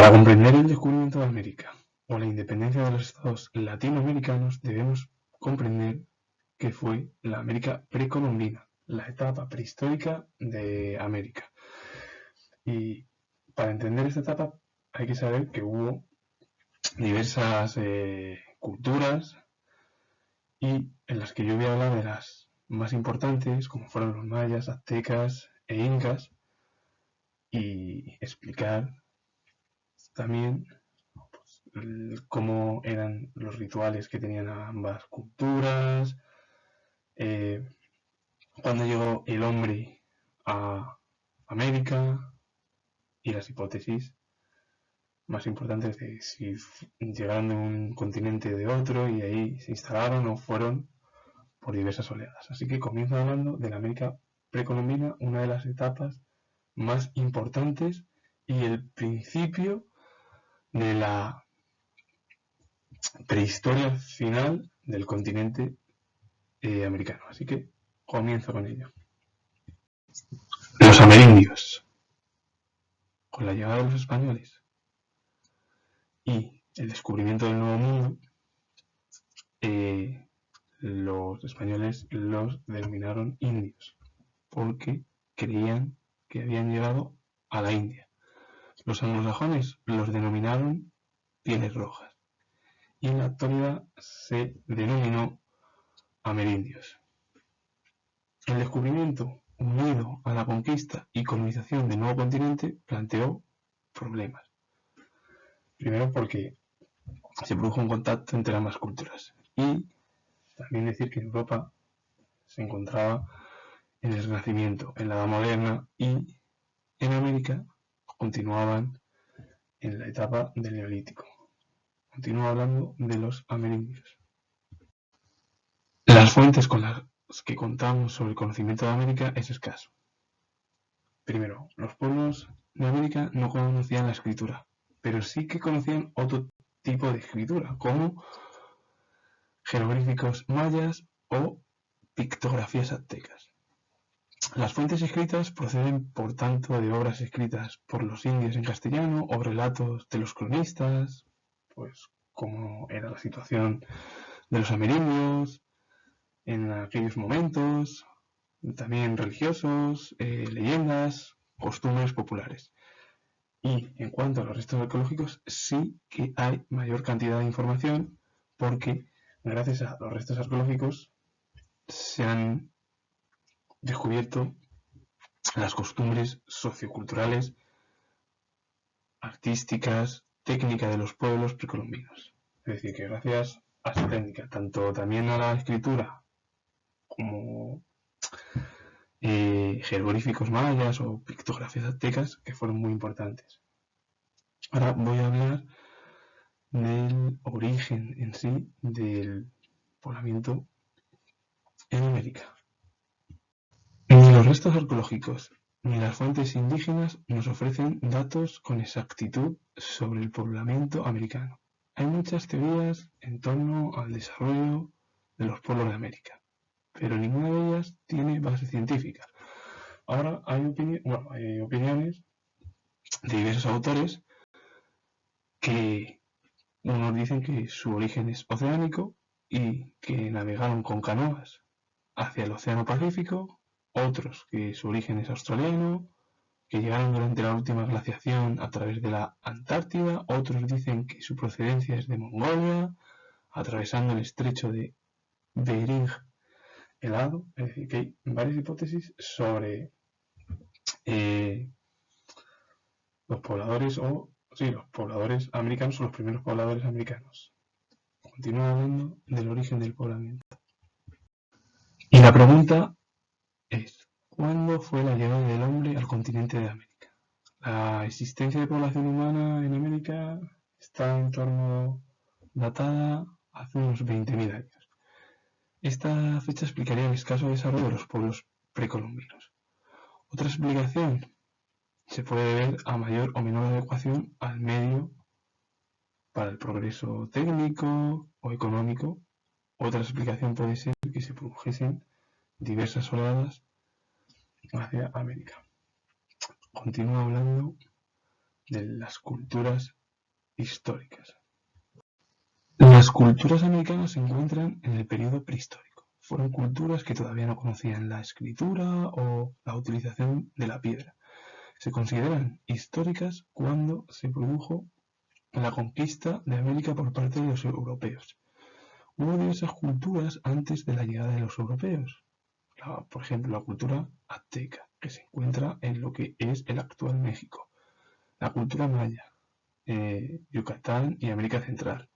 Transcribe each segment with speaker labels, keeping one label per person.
Speaker 1: Para comprender el descubrimiento de América o la independencia de los estados latinoamericanos, debemos comprender qué fue la América precolombina, la etapa prehistórica de América. Y para entender esta etapa hay que saber que hubo diversas culturas, y en las que yo voy a hablar de las más importantes, como fueron los mayas, aztecas e incas, y explicar también cómo eran los rituales que tenían ambas culturas, cuándo llegó el hombre a América y las hipótesis más importantes de si llegaron de un continente de otro y ahí se instalaron o fueron por diversas oleadas. Así que comienzo hablando de la América precolombina, una de las etapas más importantes y el principio de la prehistoria final del continente americano. Así que comienzo con ello. Los amerindios. Con la llegada de los españoles y el descubrimiento del Nuevo Mundo, los españoles los denominaron indios porque creían que habían llegado a la India. Los anglosajones los denominaron pieles rojas y en la actualidad se denominó amerindios. El descubrimiento, unido a la conquista y colonización del nuevo continente, planteó problemas. Primero porque se produjo un contacto entre ambas culturas y también decir que Europa se encontraba en el Renacimiento, en la Edad Moderna, y en América continuaban en la etapa del Neolítico. Continúo hablando de los amerindios. Las fuentes con las que contamos sobre el conocimiento de América es escaso. Primero, los pueblos de América no conocían la escritura, pero sí que conocían otro tipo de escritura, como jeroglíficos mayas o pictografías aztecas. Las fuentes escritas proceden, por tanto, de obras escritas por los indios en castellano o relatos de los cronistas, pues cómo era la situación de los amerindios en aquellos momentos, también religiosos, leyendas, costumbres populares. Y en cuanto a los restos arqueológicos, sí que hay mayor cantidad de información porque gracias a los restos arqueológicos se han descubierto las costumbres socioculturales, artísticas, técnicas de los pueblos precolombinos. Es decir, que gracias a esa técnica, tanto también a la escritura como jeroglíficos mayas o pictografías aztecas, que fueron muy importantes. Ahora voy a hablar del origen en sí del poblamiento en América. Ni los restos arqueológicos ni las fuentes indígenas nos ofrecen datos con exactitud sobre el poblamiento americano. Hay muchas teorías en torno al desarrollo de los pueblos de América, pero ninguna de ellas tiene base científica. Ahora hay opiniones de diversos autores que unos dicen que su origen es oceánico y que navegaron con canoas hacia el Océano Pacífico, otros que su origen es australiano, que llegaron durante la última glaciación a través de la Antártida, otros dicen que su procedencia es de Mongolia, atravesando el estrecho de Bering helado. Es decir, que hay varias hipótesis sobre los pobladores los pobladores americanos o los primeros pobladores americanos. Continúo hablando del origen del poblamiento. Y la pregunta es, ¿cuándo fue la llegada del hombre al continente de América? La existencia de población humana en América está en torno datada hace unos 20.000 años. Esta fecha explicaría el escaso desarrollo de los pueblos precolombinos. Otra explicación se puede deber a mayor o menor adecuación al medio para el progreso técnico o económico. Otra explicación puede ser que se produjesen diversas oleadas hacia América. Continúo hablando de las culturas históricas. Las culturas americanas se encuentran en el periodo prehistórico. Fueron culturas que todavía no conocían la escritura o la utilización de la piedra. Se consideran históricas cuando se produjo la conquista de América por parte de los europeos. Hubo diversas culturas antes de la llegada de los europeos. Por ejemplo, la cultura azteca, que se encuentra en lo que es el actual México. La cultura maya, Yucatán y América Central.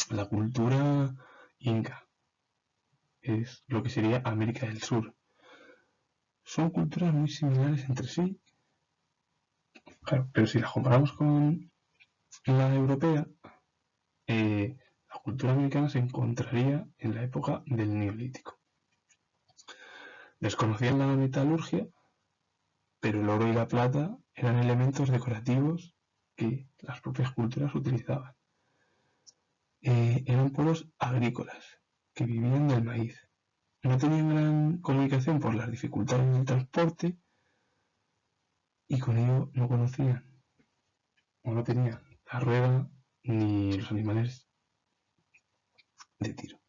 Speaker 1: La cultura inca es lo que sería América del Sur. Son culturas muy similares entre sí, claro, pero si las comparamos con la europea, la cultura americana se encontraría en la época del Neolítico. Desconocían la metalurgia, pero el oro y la plata eran elementos decorativos que las propias culturas utilizaban. Eran pueblos agrícolas que vivían del maíz. No tenían gran comunicación por las dificultades del transporte y con ello no conocían o no tenían la rueda ni los animales de tiro.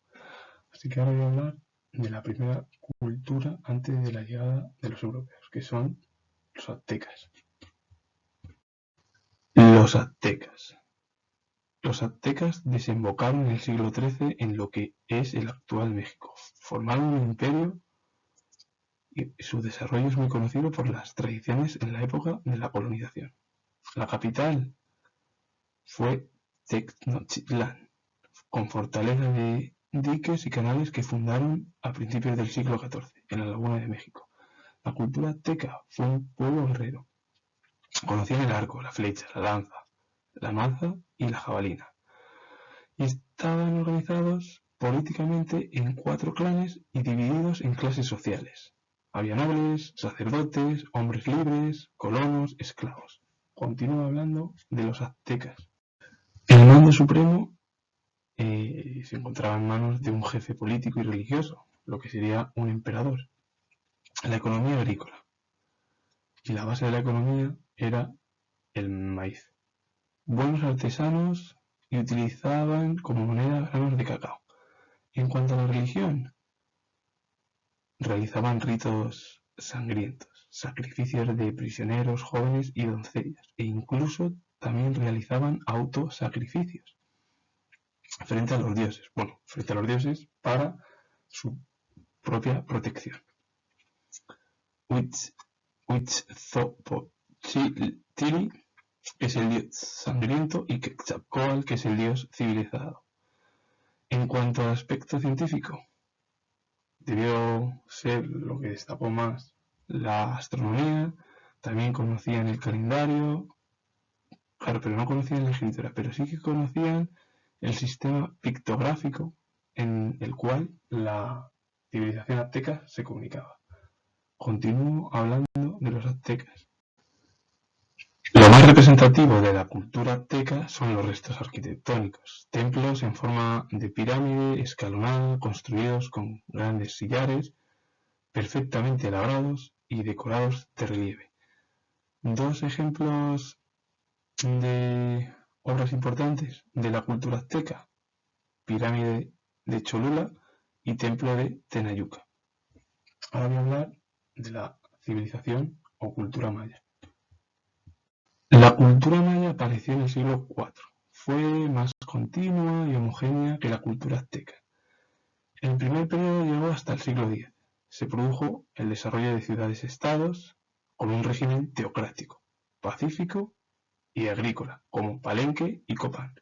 Speaker 1: Así que ahora voy a hablar de la primera cultura antes de la llegada de los europeos, que son los aztecas. Los aztecas. Los aztecas desembocaron en el siglo XIII en lo que es el actual México. Formaron un imperio y su desarrollo es muy conocido por las tradiciones en la época de la colonización. La capital fue Tenochtitlán, con fortaleza de diques y canales que fundaron a principios del siglo XIV en la Laguna de México. La cultura azteca fue un pueblo guerrero. Conocían el arco, la flecha, la lanza, la maza y la jabalina. Y estaban organizados políticamente en 4 clanes y divididos en clases sociales. Había nobles, sacerdotes, hombres libres, colonos, esclavos. Continúo hablando de los aztecas. El mando supremo se encontraba en manos de un jefe político y religioso, lo que sería un emperador. La economía agrícola. Y la base de la economía era el maíz. Buenos artesanos y utilizaban como moneda granos de cacao. En cuanto a la religión, realizaban ritos sangrientos, sacrificios de prisioneros, jóvenes y doncellas, e incluso también realizaban autosacrificios frente a los dioses para su propia protección. Huitzilopochtli es el dios sangriento y Quetzalcóatl, que es el dios civilizado. En cuanto al aspecto científico, debió ser lo que destapó más la astronomía. También conocían el calendario, claro, pero no conocían la escritura, pero sí que conocían el sistema pictográfico en el cual la civilización azteca se comunicaba. Continúo hablando de los aztecas. Lo más representativo de la cultura azteca son los restos arquitectónicos, templos en forma de pirámide escalonada, construidos con grandes sillares, perfectamente labrados y decorados de relieve. 2 ejemplos de obras importantes de la cultura azteca: pirámide de Cholula y templo de Tenayuca. Ahora voy a hablar de la civilización o cultura maya. La cultura maya apareció en el siglo IV. Fue más continua y homogénea que la cultura azteca. El primer periodo llegó hasta el siglo X. Se produjo el desarrollo de ciudades-estados con un régimen teocrático, pacífico y agrícola, como Palenque y Copán.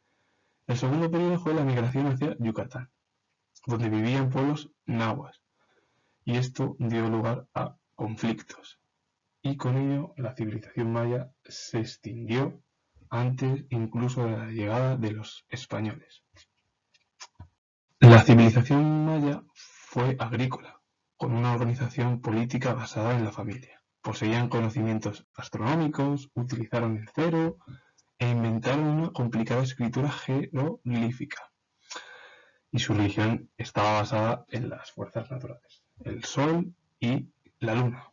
Speaker 1: El segundo periodo fue la migración hacia Yucatán, donde vivían pueblos nahuas, y esto dio lugar a conflictos, y con ello la civilización maya se extinguió antes incluso de la llegada de los españoles. La civilización maya fue agrícola, con una organización política basada en la familia. Poseían conocimientos astronómicos, utilizaron el cero e inventaron una complicada escritura jeroglífica. Y su religión estaba basada en las fuerzas naturales, el sol y la luna.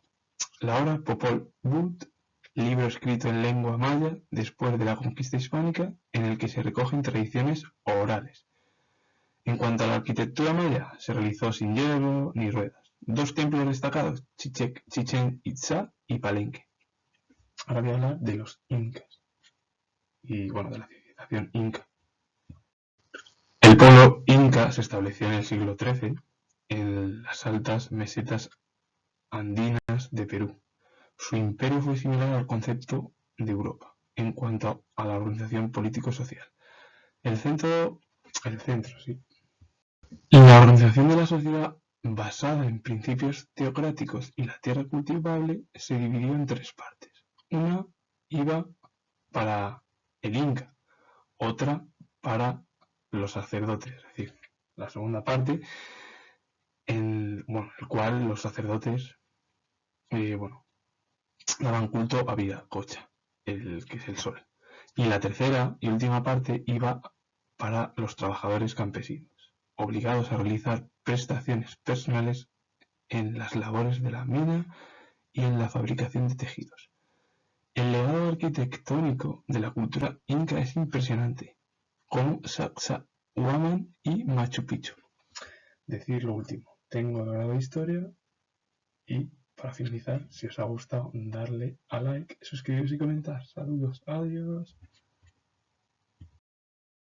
Speaker 1: La hora Popol Vuh libro escrito en lengua maya después de la conquista hispánica en el que se recogen tradiciones orales. En cuanto a la arquitectura maya, se realizó sin hierro ni ruedas. 2 templos destacados, Chichén Itzá y Palenque. Ahora voy a hablar de los incas y bueno, de la civilización inca. El pueblo inca se estableció en el siglo XIII en las altas mesetas andinas de Perú. Su imperio fue similar al concepto de Europa en cuanto a la organización político-social. El centro, sí. La organización de la sociedad basada en principios teocráticos y la tierra cultivable se dividió en 3 partes. Una iba para el inca, otra para los sacerdotes, es decir, la segunda parte, el cual los sacerdotes daban culto a Viracocha, que es el sol. Y la tercera y última parte iba para los trabajadores campesinos, obligados a realizar prestaciones personales en las labores de la mina y en la fabricación de tejidos. El legado arquitectónico de la cultura inca es impresionante, como Sacsayhuamán y Machu Picchu. Decir lo último, tengo grado de historia y para finalizar, si os ha gustado, darle a like, suscribiros y comentar. Saludos, adiós.